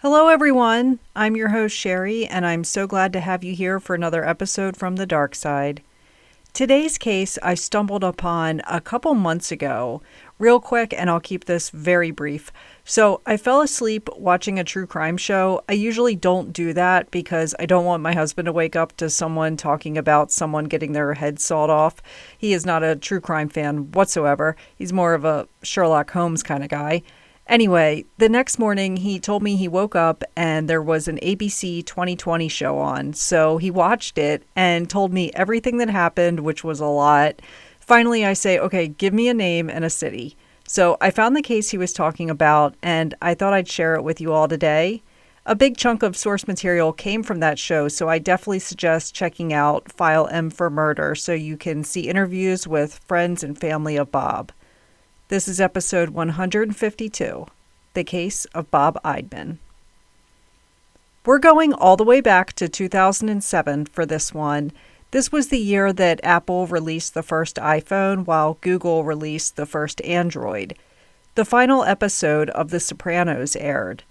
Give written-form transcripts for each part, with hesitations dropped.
Hello, everyone. I'm your host, Sherry, and I'm so glad to have you here for another episode from the dark side. Today's case I stumbled upon a couple months ago. Real quick, and I'll keep this very brief. So, I fell asleep watching a true crime show. I usually don't do that because I don't want my husband to wake up to someone talking about someone getting their head sawed off. He is not a true crime fan whatsoever. He's more of a Sherlock Holmes kind of guy. Anyway, the next morning he told me he woke up and there was an ABC 2020 show on. So he watched it and told me everything that happened, which was a lot. Finally, I say, okay, give me a name and a city. So I found the case he was talking about and I thought I'd share it with you all today. A big chunk of source material came from that show, so I definitely suggest checking out File M for Murder so you can see interviews with friends and family of Bob. This is episode 152, The Case of Bob Eidman. We're going all the way back to 2007 for this one. This was the year that Apple released the first iPhone while Google released the first Android. The final episode of The Sopranos aired.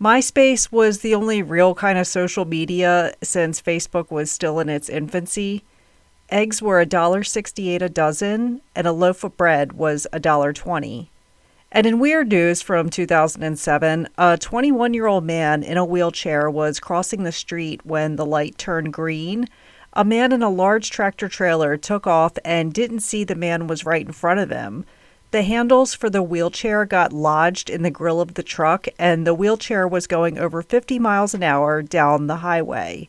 MySpace was the only real kind of social media since Facebook was still in its infancy. Eggs were $1.68 a dozen, and a loaf of bread was $1.20. And in weird news from 2007, a 21-year-old man in a wheelchair was crossing the street when the light turned green. A man in a large tractor trailer took off and didn't see the man was right in front of him. The handles for the wheelchair got lodged in the grill of the truck, and the wheelchair was going over 50 miles an hour down the highway.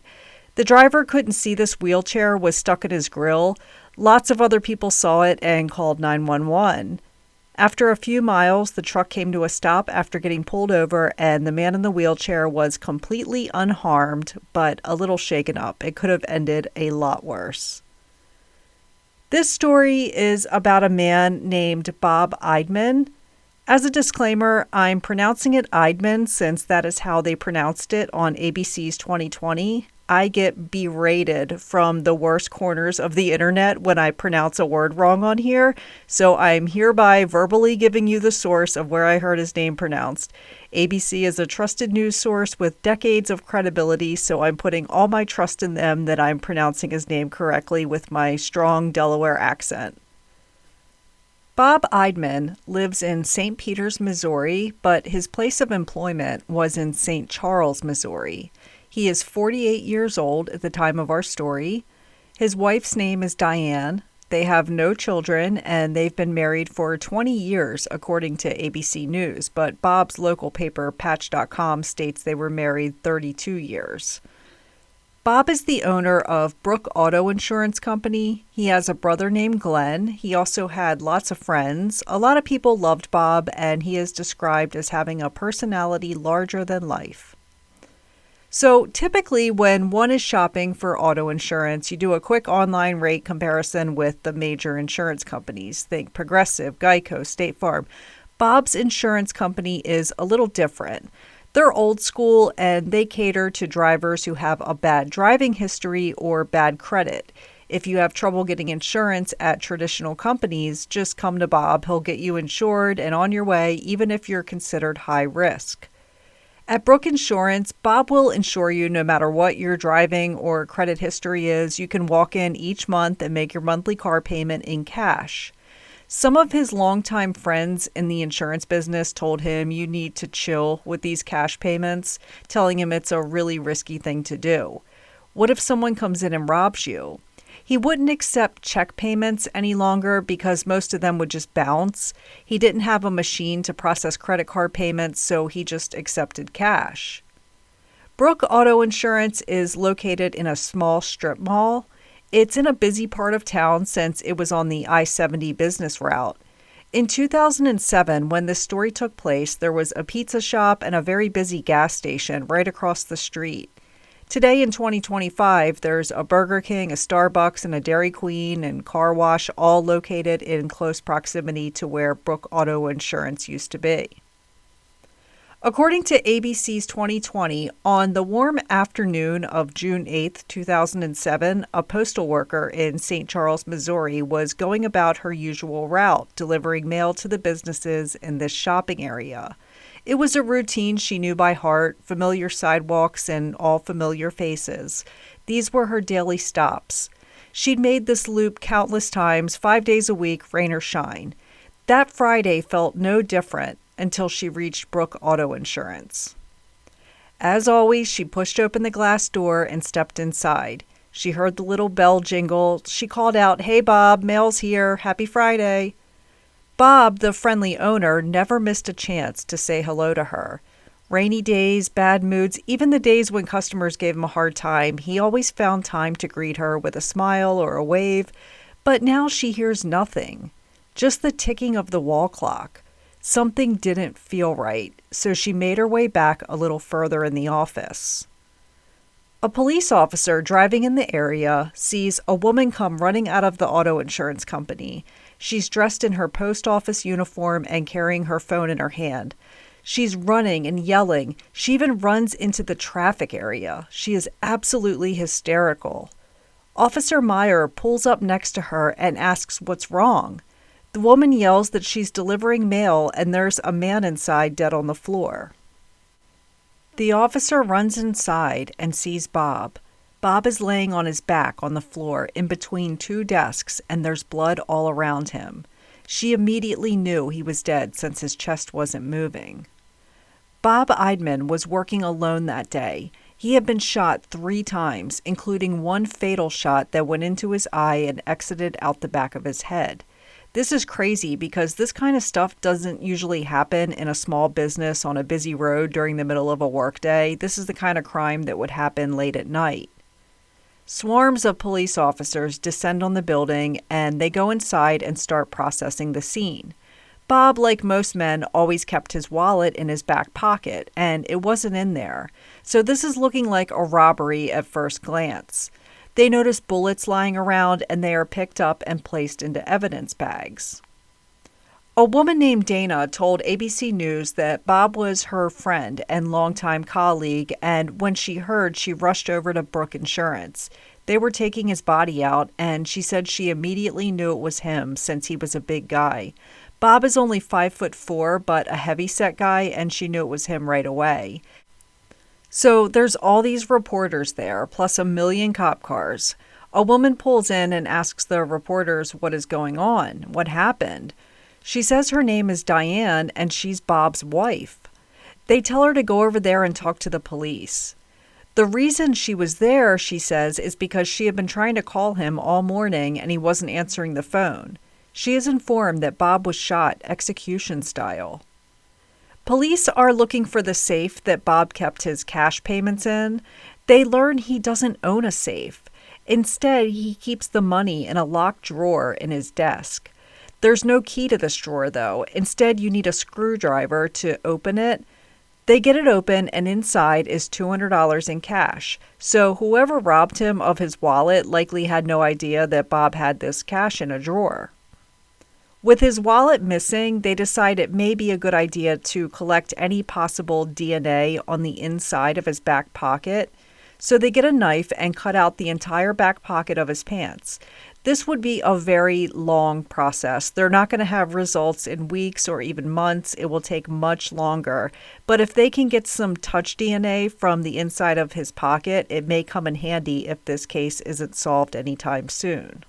The driver couldn't see this wheelchair was stuck in his grill. Lots of other people saw it and called 911. After a few miles, the truck came to a stop after getting pulled over, and the man in the wheelchair was completely unharmed, but a little shaken up. It could have ended a lot worse. This story is about a man named Bob Eidman. As a disclaimer, I'm pronouncing it Eidman since that is how they pronounced it on ABC's 2020. I get berated from the worst corners of the internet when I pronounce a word wrong on here, so I'm hereby verbally giving you the source of where I heard his name pronounced. ABC is a trusted news source with decades of credibility, so I'm putting all my trust in them that I'm pronouncing his name correctly with my strong Delaware accent. Bob Eidman lives in St. Peters, Missouri, but his place of employment was in St. Charles, Missouri. He is 48 years old at the time of our story. His wife's name is Diane. They have no children, and they've been married for 20 years, according to ABC News. But Bob's local paper, Patch.com, states they were married 32 years. Bob is the owner of Brook Auto Insurance Company. He has a brother named Glenn. He also had lots of friends. A lot of people loved Bob, and he is described as having a personality larger than life. So typically when one is shopping for auto insurance, you do a quick online rate comparison with the major insurance companies. Think Progressive, Geico, State Farm. Bob's insurance company is a little different. They're old school and they cater to drivers who have a bad driving history or bad credit. If you have trouble getting insurance at traditional companies, just come to Bob. He'll get you insured and on your way, even if you're considered high risk. At Brook Insurance, Bob will insure you no matter what your driving or credit history is. You can walk in each month and make your monthly car payment in cash. Some of his longtime friends in the insurance business told him you need to chill with these cash payments, telling him it's a really risky thing to do. What if someone comes in and robs you? He wouldn't accept check payments any longer because most of them would just bounce. He didn't have a machine to process credit card payments, so he just accepted cash. Brook Auto Insurance is located in a small strip mall. It's in a busy part of town since it was on the I-70 business route. In 2007, when this story took place, there was a pizza shop and a very busy gas station right across the street. Today in 2025, there's a Burger King, a Starbucks, and a Dairy Queen and car wash, all located in close proximity to where Brook Auto Insurance used to be. According to ABC's 2020, on the warm afternoon of June 8, 2007, a postal worker in St. Charles, Missouri, was going about her usual route, delivering mail to the businesses in this shopping area. It was a routine she knew by heart, familiar sidewalks and all familiar faces. These were her daily stops. She'd made this loop countless times, 5 days a week, rain or shine. That Friday felt no different until she reached Brook Auto Insurance. As always, she pushed open the glass door and stepped inside. She heard the little bell jingle. She called out, "Hey Bob, mail's here. Happy Friday." Bob, the friendly owner, never missed a chance to say hello to her. Rainy days, bad moods, even the days when customers gave him a hard time, he always found time to greet her with a smile or a wave. But now she hears nothing, just the ticking of the wall clock. Something didn't feel right, so she made her way back a little further in the office. A police officer driving in the area sees a woman come running out of the auto insurance company. She's dressed in her post office uniform and carrying her phone in her hand. She's running and yelling. She even runs into the traffic area. She is absolutely hysterical. Officer Meyer pulls up next to her and asks what's wrong. The woman yells that she's delivering mail and there's a man inside dead on the floor. The officer runs inside and sees Bob. Bob is laying on his back on the floor in between two desks and there's blood all around him. She immediately knew he was dead since his chest wasn't moving. Bob Eidman was working alone that day. He had been shot 3 times, including one fatal shot that went into his eye and exited out the back of his head. This is crazy because this kind of stuff doesn't usually happen in a small business on a busy road during the middle of a workday. This is the kind of crime that would happen late at night. Swarms of police officers descend on the building and they go inside and start processing the scene. Bob, like most men, always kept his wallet in his back pocket, and it wasn't in there. So this is looking like a robbery at first glance. They notice bullets lying around and they are picked up and placed into evidence bags. A woman named Dana told ABC News that Bob was her friend and longtime colleague, and when she heard, she rushed over to Brook Insurance. They were taking his body out, and she said she immediately knew it was him since he was a big guy. Bob is only 5'4", but a heavy-set guy, and she knew it was him right away. So there's all these reporters there, plus a million cop cars. A woman pulls in and asks the reporters what is going on, what happened. She says her name is Diane and she's Bob's wife. They tell her to go over there and talk to the police. The reason she was there, she says, is because she had been trying to call him all morning and he wasn't answering the phone. She is informed that Bob was shot execution style. Police are looking for the safe that Bob kept his cash payments in. They learn he doesn't own a safe. Instead, he keeps the money in a locked drawer in his desk. There's no key to this drawer, though. Instead, you need a screwdriver to open it. They get it open, and inside is $200 in cash. So whoever robbed him of his wallet likely had no idea that Bob had this cash in a drawer. With his wallet missing, they decide it may be a good idea to collect any possible DNA on the inside of his back pocket. So they get a knife and cut out the entire back pocket of his pants. This would be a very long process. They're not going to have results in weeks or even months. It will take much longer. But if they can get some touch DNA from the inside of his pocket, it may come in handy if this case isn't solved anytime soon.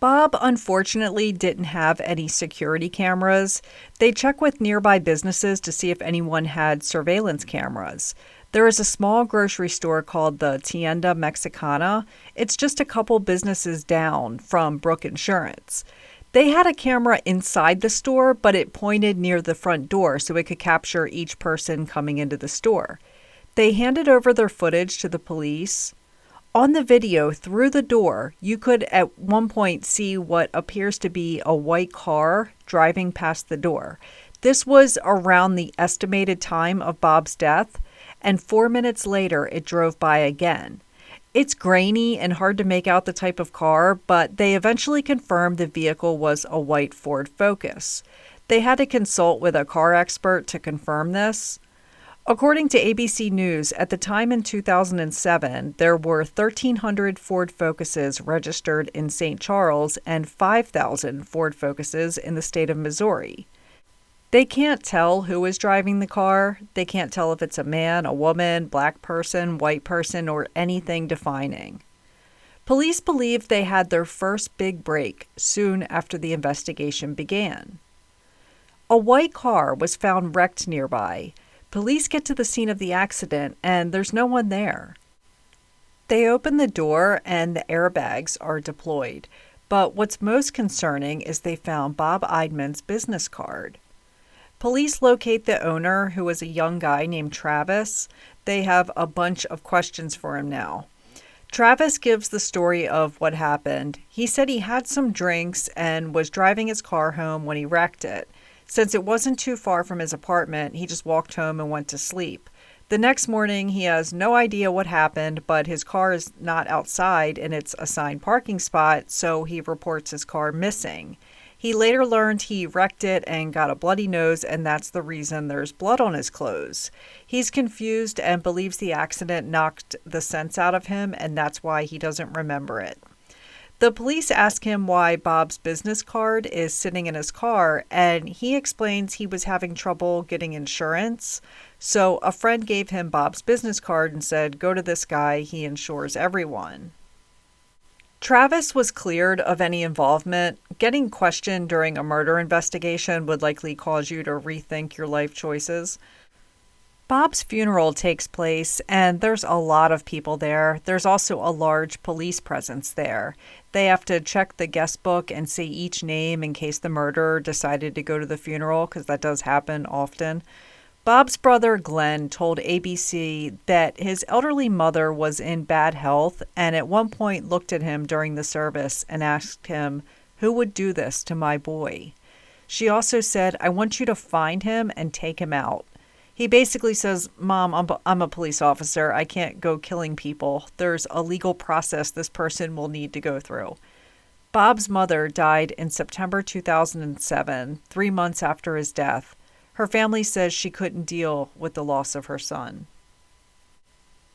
Bob unfortunately didn't have any security cameras. They checked with nearby businesses to see if anyone had surveillance cameras. There is a small grocery store called the Tienda Mexicana. It's just a couple businesses down from Brook Insurance. They had a camera inside the store, but it pointed near the front door so it could capture each person coming into the store. They handed over their footage to the police. On the video through the door, you could at one point see what appears to be a white car driving past the door. This was around the estimated time of Bob's death, and 4 minutes later it drove by again. It's grainy and hard to make out the type of car, but they eventually confirmed the vehicle was a white Ford Focus. They had to consult with a car expert to confirm this. According to ABC News, at the time in 2007, there were 1,300 Ford Focuses registered in St. Charles and 5,000 Ford Focuses in the state of Missouri. They can't tell who is driving the car. They can't tell if it's a man, a woman, black person, white person, or anything defining. Police believe they had their first big break soon after the investigation began. A white car was found wrecked nearby. Police get to the scene of the accident and there's no one there. They open the door and the airbags are deployed. But what's most concerning is they found Bob Eidman's business card. Police locate the owner, who is a young guy named Travis. They have a bunch of questions for him now. Travis gives the story of what happened. He said he had some drinks and was driving his car home when he wrecked it. Since it wasn't too far from his apartment, he just walked home and went to sleep. The next morning, he has no idea what happened, but his car is not outside in its assigned parking spot, so he reports his car missing. He later learned he wrecked it and got a bloody nose, and that's the reason there's blood on his clothes. He's confused and believes the accident knocked the sense out of him, and that's why he doesn't remember it. The police ask him why Bob's business card is sitting in his car, and he explains he was having trouble getting insurance. So a friend gave him Bob's business card and said, "Go to this guy, he insures everyone." Travis was cleared of any involvement. Getting questioned during a murder investigation would likely cause you to rethink your life choices. Bob's funeral takes place, and there's a lot of people there. There's also a large police presence there. They have to check the guest book and say each name in case the murderer decided to go to the funeral, because that does happen often. Bob's brother Glenn told ABC that his elderly mother was in bad health and at one point looked at him during the service and asked him, "Who would do this to my boy?" She also said, "I want you to find him and take him out." He basically says, "Mom, I'm a police officer. I can't go killing people. There's a legal process this person will need to go through." Bob's mother died in September 2007, 3 months after his death. Her family says she couldn't deal with the loss of her son.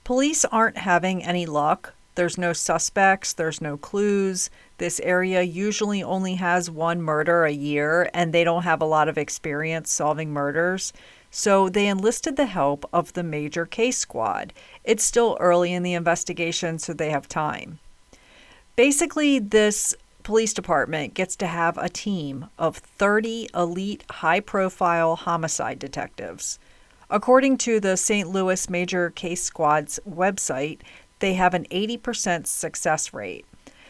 Police aren't having any luck. There's no suspects, there's no clues. This area usually only has one murder a year, and they don't have a lot of experience solving murders. So they enlisted the help of the major case squad. It's still early in the investigation, so they have time. Basically, this police department gets to have a team of 30 elite high-profile homicide detectives. According to the St. Louis Major Case Squad's website, they have an 80% success rate.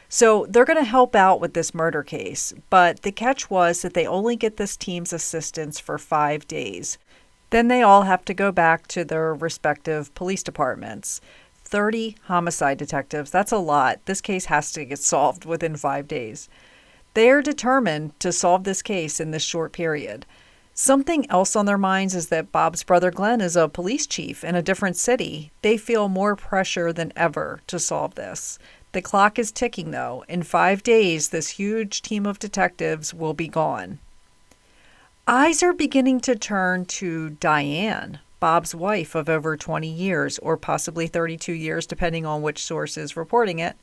So they're going to help out with this murder case, but the catch was that they only get this team's assistance for 5 days. Then they all have to go back to their respective police departments. 30 homicide detectives, that's a lot. This case has to get solved within 5 days. They are determined to solve this case in this short period. Something else on their minds is that Bob's brother Glenn is a police chief in a different city. They feel more pressure than ever to solve this. The clock is ticking, though. In 5 days, this huge team of detectives will be gone. Eyes are beginning to turn to Diane, Bob's wife of over 20 years, or possibly 32 years, depending on which source is reporting it.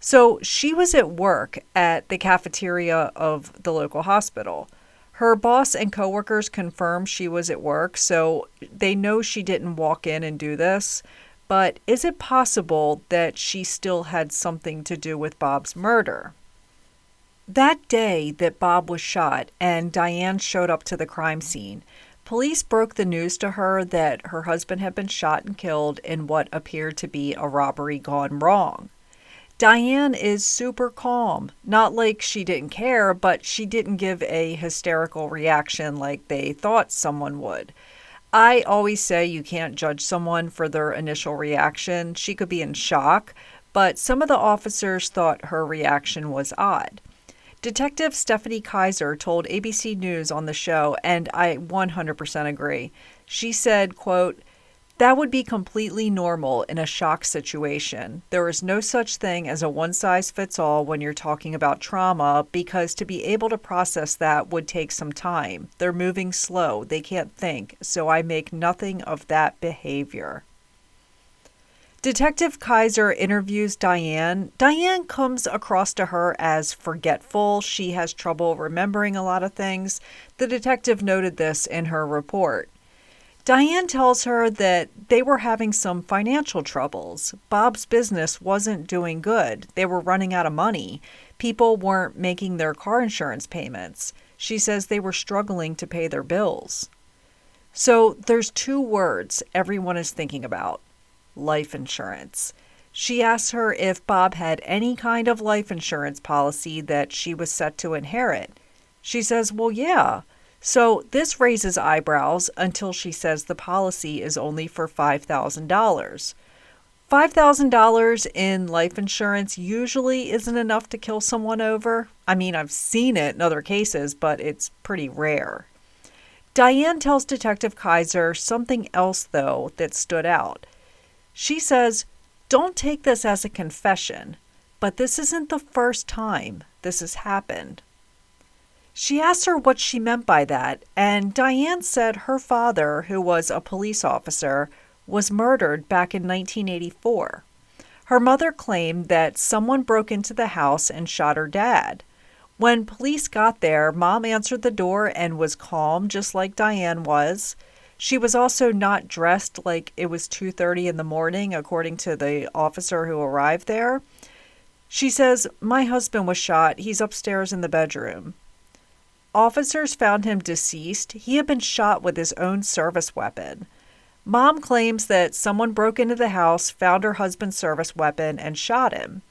So she was at work at the cafeteria of the local hospital. Her boss and coworkers confirm she was at work, so they know she didn't walk in and do this. But is it possible that she still had something to do with Bob's murder? That day that Bob was shot and Diane showed up to the crime scene, police broke the news to her that her husband had been shot and killed in what appeared to be a robbery gone wrong. Diane is super calm. Not like she didn't care, but she didn't give a hysterical reaction like they thought someone would. I always say you can't judge someone for their initial reaction. She could be in shock, but some of the officers thought her reaction was odd. Detective Stephanie Kaiser told ABC News on the show, and I 100% agree. She said, quote, "That would be completely normal in a shock situation. There is no such thing as a one-size-fits-all when you're talking about trauma, because to be able to process that would take some time. They're moving slow. They can't think. So I make nothing of that behavior." Detective Kaiser interviews Diane. Diane comes across to her as forgetful. She has trouble remembering a lot of things. The detective noted this in her report. Diane tells her that they were having some financial troubles. Bob's business wasn't doing good. They were running out of money. People weren't making their car insurance payments. She says they were struggling to pay their bills. So there's two words everyone is thinking about: life insurance. She asks her if Bob had any kind of life insurance policy that she was set to inherit. She says, well, yeah. So this raises eyebrows until she says the policy is only for $5,000. $5,000 in life insurance usually isn't enough to kill someone over. I mean, I've seen it in other cases, but it's pretty rare. Diane tells Detective Kaiser something else, though, that stood out. She says, don't take this as a confession, but this isn't the first time this has happened. She asked her what she meant by that, and Diane said her father, who was a police officer, was murdered back in 1984. Her mother claimed that someone broke into the house and shot her dad. When police got there, Mom answered the door and was calm, just like Diane was. She was also not dressed like it was 2:30 in the morning, according to the officer who arrived there. She says, my husband was shot. He's upstairs in the bedroom. Officers found him deceased. He had been shot with his own service weapon. Mom claims that someone broke into the house, found her husband's service weapon, and shot him.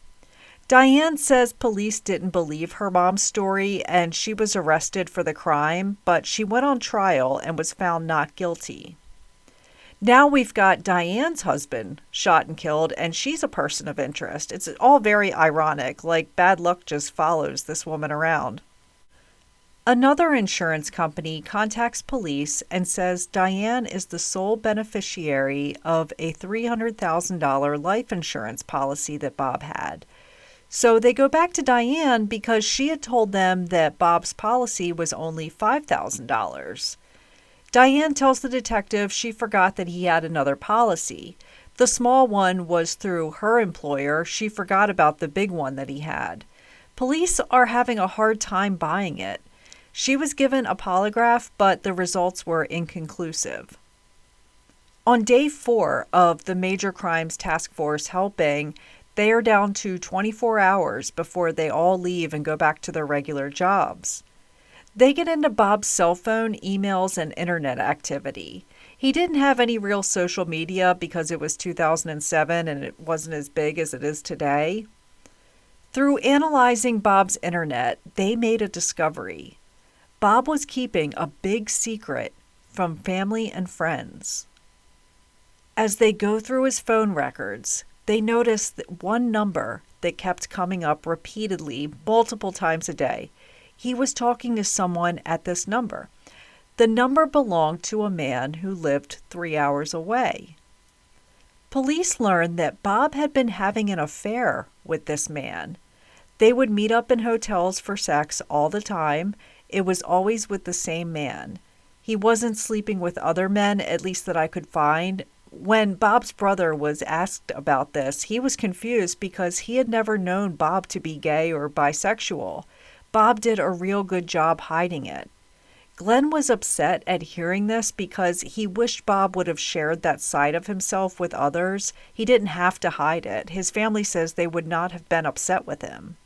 Diane says police didn't believe her mom's story and she was arrested for the crime, but she went on trial and was found not guilty. Now we've got Diane's husband shot and killed, and she's a person of interest. It's all very ironic, like bad luck just follows this woman around. Another insurance company contacts police and says Diane is the sole beneficiary of a $300,000 life insurance policy that Bob had. So they go back to Diane because she had told them that Bob's policy was only $5,000. Diane tells the detective she forgot that he had another policy. The small one was through her employer. She forgot about the big one that he had. Police are having a hard time buying it. She was given a polygraph, but the results were inconclusive. On day 4 of the Major Crimes Task Force helping, they are down to 24 hours before they all leave and go back to their regular jobs. They get into Bob's cell phone, emails, and internet activity. He didn't have any real social media because it was 2007 and it wasn't as big as it is today. Through analyzing Bob's internet, they made a discovery. Bob was keeping a big secret from family and friends. As they go through his phone records, they notice that one number that kept coming up repeatedly, multiple times a day. He was talking to someone at this number. The number belonged to a man who lived 3 hours away. Police learned that Bob had been having an affair with this man. They would meet up in hotels for sex all the time. It was always with the same man. He wasn't sleeping with other men, at least that I could find. When Bob's brother was asked about this, he was confused because he had never known Bob to be gay or bisexual. Bob did a real good job hiding it. Glenn was upset at hearing this because he wished Bob would have shared that side of himself with others. He didn't have to hide it. His family says they would not have been upset with him.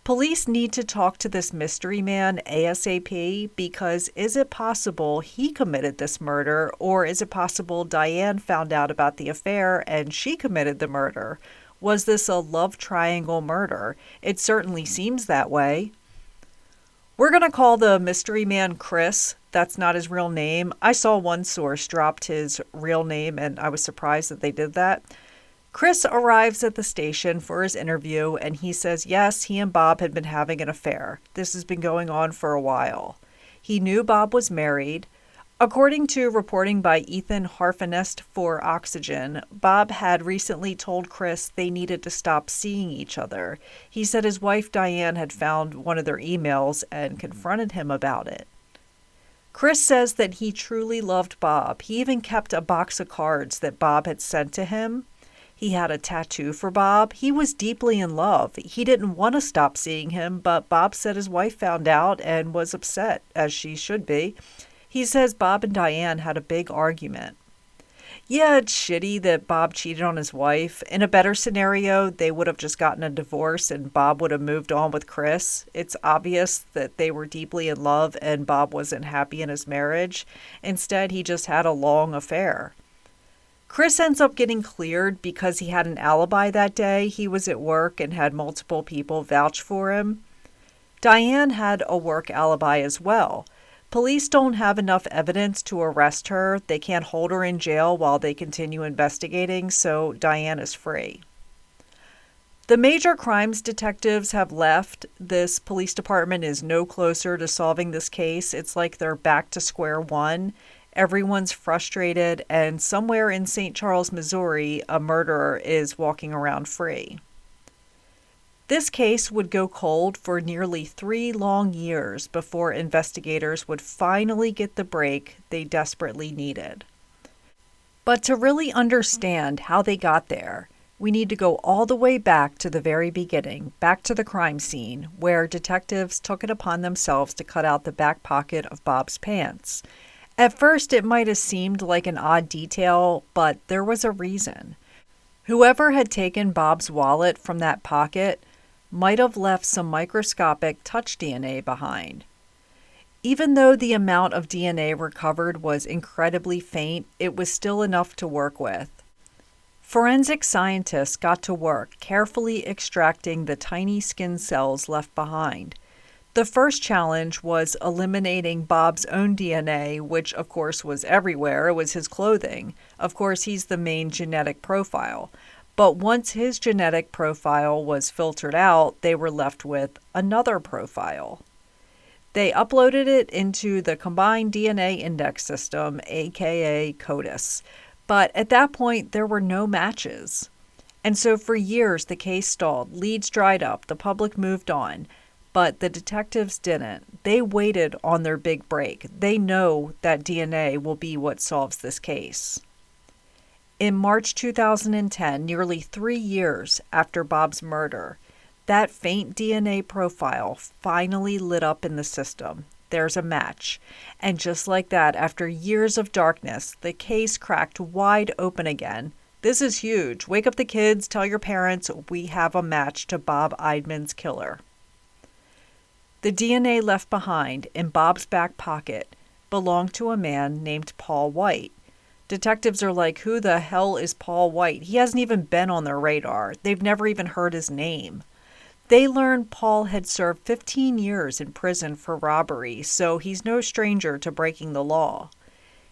Police need to talk to this mystery man ASAP because is it possible he committed this murder, or is it possible Diane found out about the affair and she committed the murder? Was this a love triangle murder? It certainly seems that way. We're going to call the mystery man Chris. That's not his real name. I saw one source dropped his real name and I was surprised that they did that. Chris arrives at the station for his interview and he says yes, he and Bob had been having an affair. This has been going on for a while. He knew Bob was married. According to reporting by Ethan Harfinest for Oxygen, Bob had recently told Chris they needed to stop seeing each other. He said his wife Diane had found one of their emails and confronted him about it. Chris says that he truly loved Bob. He even kept a box of cards that Bob had sent to him. He had a tattoo for Bob. He was deeply in love. He didn't want to stop seeing him, but Bob said his wife found out and was upset, as she should be. He says Bob and Diane had a big argument. Yeah, it's shitty that Bob cheated on his wife. In a better scenario, they would have just gotten a divorce and Bob would have moved on with Chris. It's obvious that they were deeply in love and Bob wasn't happy in his marriage. Instead, he just had a long affair. Chris ends up getting cleared because he had an alibi that day. He was at work and had multiple people vouch for him. Diane had a work alibi as well. Police don't have enough evidence to arrest her. They can't hold her in jail while they continue investigating, so Diane is free. The major crimes detectives have left. This police department is no closer to solving this case. It's like they're back to square one. Everyone's frustrated, and somewhere in St. Charles, Missouri, a murderer is walking around free. This case would go cold for nearly 3 long years before investigators would finally get the break they desperately needed. But to really understand how they got there, we need to go all the way back to the very beginning, back to the crime scene, where detectives took it upon themselves to cut out the back pocket of Bob's pants. At first, it might have seemed like an odd detail, but there was a reason. Whoever had taken Bob's wallet from that pocket might have left some microscopic touch DNA behind. Even though the amount of DNA recovered was incredibly faint, it was still enough to work with. Forensic scientists got to work carefully extracting the tiny skin cells left behind. The first challenge was eliminating Bob's own DNA, which of course was everywhere. It was his clothing. Of course, he's the main genetic profile. But once his genetic profile was filtered out, they were left with another profile. They uploaded it into the Combined DNA Index System, aka CODIS. But at that point, there were no matches. And so for years, the case stalled. Leads dried up. The public moved on. But the detectives didn't. They waited on their big break. They know that DNA will be what solves this case. In March 2010, nearly 3 years after Bob's murder, that faint DNA profile finally lit up in the system. There's a match. And just like that, after years of darkness, the case cracked wide open again. This is huge. Wake up the kids, tell your parents, we have a match to Bob Eidman's killer. The DNA left behind in Bob's back pocket belonged to a man named Paul White. Detectives are like, who the hell is Paul White? He hasn't even been on their radar. They've never even heard his name. They learned Paul had served 15 years in prison for robbery, so he's no stranger to breaking the law.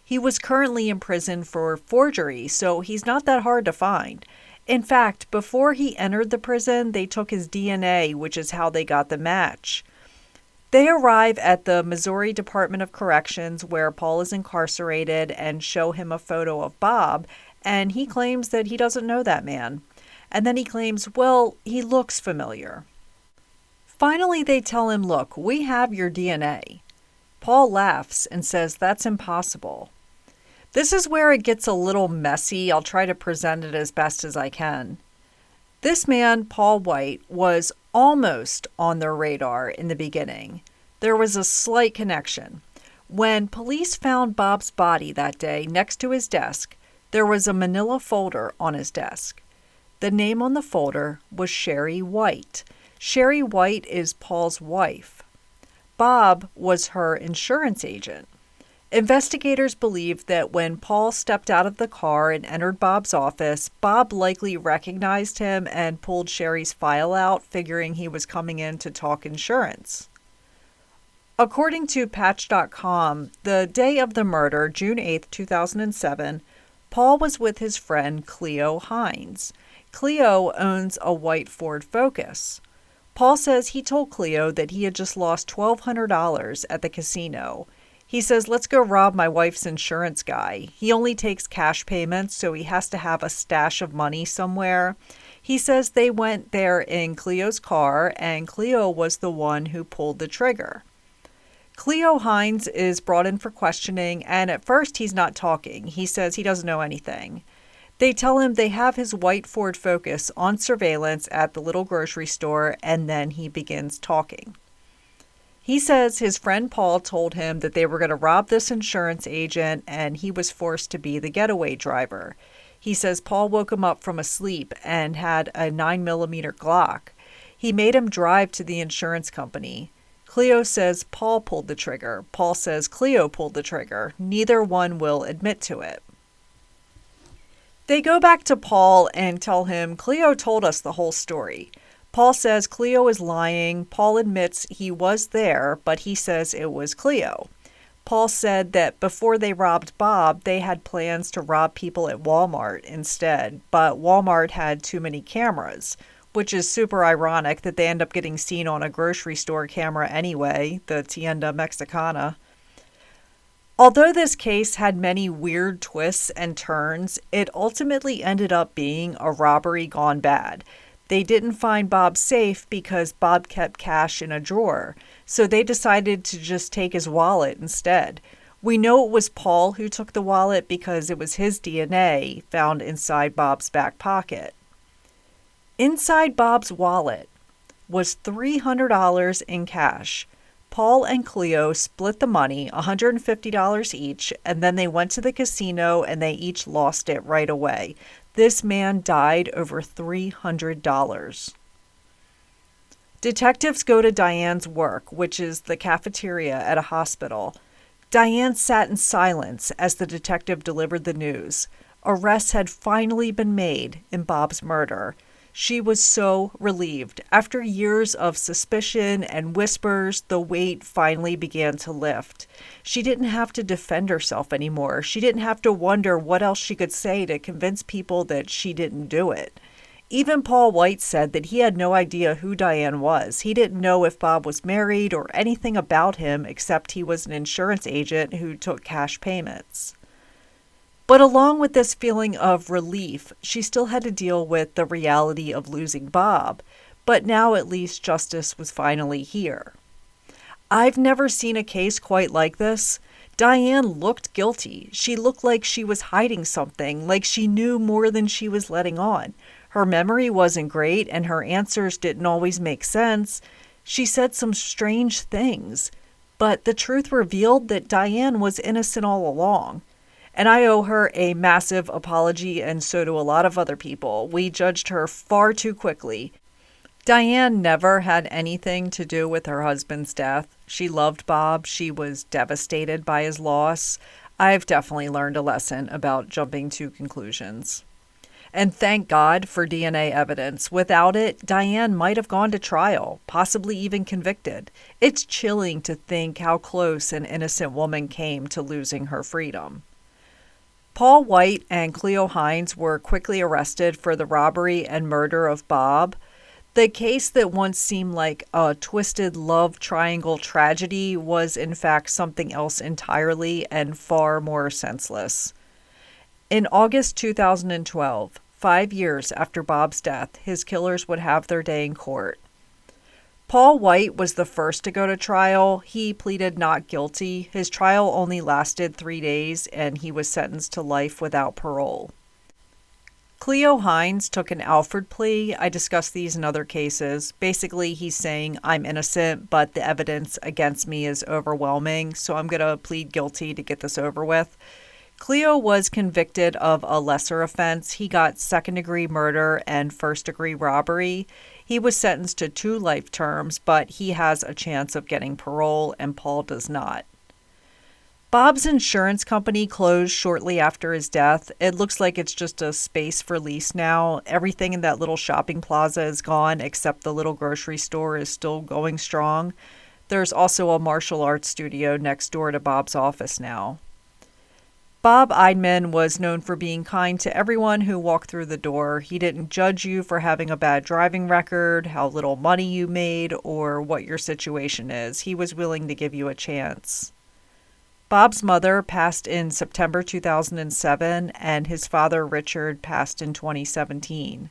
He was currently in prison for forgery, so he's not that hard to find. In fact, before he entered the prison, they took his DNA, which is how they got the match. They arrive at the Missouri Department of Corrections where Paul is incarcerated and show him a photo of Bob, and he claims that he doesn't know that man. And then he claims, well, he looks familiar. Finally, they tell him, look, we have your DNA. Paul laughs and says that's impossible. This is where it gets a little messy. I'll try to present it as best as I can. This man, Paul White, was almost on their radar in the beginning. There was a slight connection. When police found Bob's body that day next to his desk, there was a manila folder on his desk. The name on the folder was Sherry White. Sherry White is Paul's wife. Bob was her insurance agent. Investigators believe that when Paul stepped out of the car and entered Bob's office, Bob likely recognized him and pulled Sherry's file out, figuring he was coming in to talk insurance. According to Patch.com, the day of the murder, June 8, 2007, Paul was with his friend Cleo Hines. Cleo owns a white Ford Focus. Paul says he told Cleo that he had just lost $1,200 at the casino. He says, let's go rob my wife's insurance guy. He only takes cash payments, so he has to have a stash of money somewhere. He says they went there in Cleo's car, and Cleo was the one who pulled the trigger. Cleo Hines is brought in for questioning, and at first he's not talking. He says he doesn't know anything. They tell him they have his white Ford Focus on surveillance at the little grocery store, and then he begins talking. He says his friend Paul told him that they were going to rob this insurance agent, and he was forced to be the getaway driver. He says Paul woke him up from a sleep and had a 9mm Glock. He made him drive to the insurance company. Cleo says Paul pulled the trigger. Paul says Cleo pulled the trigger. Neither one will admit to it. They go back to Paul and tell him Cleo told us the whole story. Paul says Cleo is lying. Paul admits he was there, but he says it was Cleo. Paul said that before they robbed Bob, they had plans to rob people at Walmart instead, but Walmart had too many cameras, which is super ironic that they end up getting seen on a grocery store camera anyway, the Tienda Mexicana. Although this case had many weird twists and turns, it ultimately ended up being a robbery gone bad. They didn't find Bob safe because Bob kept cash in a drawer, so they decided to just take his wallet instead. We know it was Paul who took the wallet because it was his DNA found inside Bob's back pocket. Inside Bob's wallet was $300 in cash. Paul and Cleo split the money, $150 each, and then they went to the casino and they each lost it right away. This man died over $300. Detectives go to Diane's work, which is the cafeteria at a hospital. Diane sat in silence as the detective delivered the news. Arrests had finally been made in Bob's murder. She was so relieved. After years of suspicion and whispers, the weight finally began to lift. She didn't have to defend herself anymore. She didn't have to wonder what else she could say to convince people that she didn't do it. Even Paul White said that he had no idea who Diane was. He didn't know if Bob was married or anything about him except he was an insurance agent who took cash payments. But along with this feeling of relief, she still had to deal with the reality of losing Bob. But now at least justice was finally here. I've never seen a case quite like this. Diane looked guilty. She looked like she was hiding something, like she knew more than she was letting on. Her memory wasn't great, and her answers didn't always make sense. She said some strange things. But the truth revealed that Diane was innocent all along. And I owe her a massive apology, and so do a lot of other people. We judged her far too quickly. Diane never had anything to do with her husband's death. She loved Bob. She was devastated by his loss. I've definitely learned a lesson about jumping to conclusions. And thank God for DNA evidence. Without it, Diane might have gone to trial, possibly even convicted. It's chilling to think how close an innocent woman came to losing her freedom. Paul White and Cleo Hines were quickly arrested for the robbery and murder of Bob. The case that once seemed like a twisted love triangle tragedy was in fact something else entirely and far more senseless. In August 2012, 5 years after Bob's death, his killers would have their day in court. Paul White was the first to go to trial. He pleaded not guilty. His trial only lasted 3 days, and he was sentenced to life without parole. Cleo Hines took an Alford plea. I discussed these in other cases. Basically, he's saying, I'm innocent, but the evidence against me is overwhelming, so I'm going to plead guilty to get this over with. Cleo was convicted of a lesser offense. He got second-degree murder and first-degree robbery. He was sentenced to 2 life terms, but he has a chance of getting parole, and Paul does not. Bob's insurance company closed shortly after his death. It looks like it's just a space for lease now. Everything in that little shopping plaza is gone, except the little grocery store is still going strong. There's also a martial arts studio next door to Bob's office now. Bob Eidman was known for being kind to everyone who walked through the door. He didn't judge you for having a bad driving record, how little money you made, or what your situation is. He was willing to give you a chance. Bob's mother passed in September 2007, and his father, Richard, passed in 2017.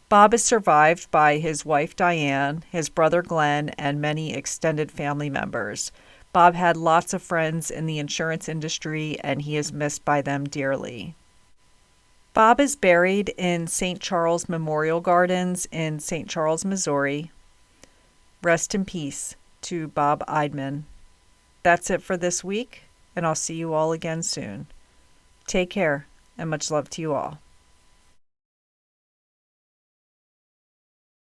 Bob is survived by his wife, Diane, his brother, Glenn, and many extended family members. Bob had lots of friends in the insurance industry, and he is missed by them dearly. Bob is buried in St. Charles Memorial Gardens in St. Charles, Missouri. Rest in peace to Bob Eidman. That's it for this week, and I'll see you all again soon. Take care, and much love to you all.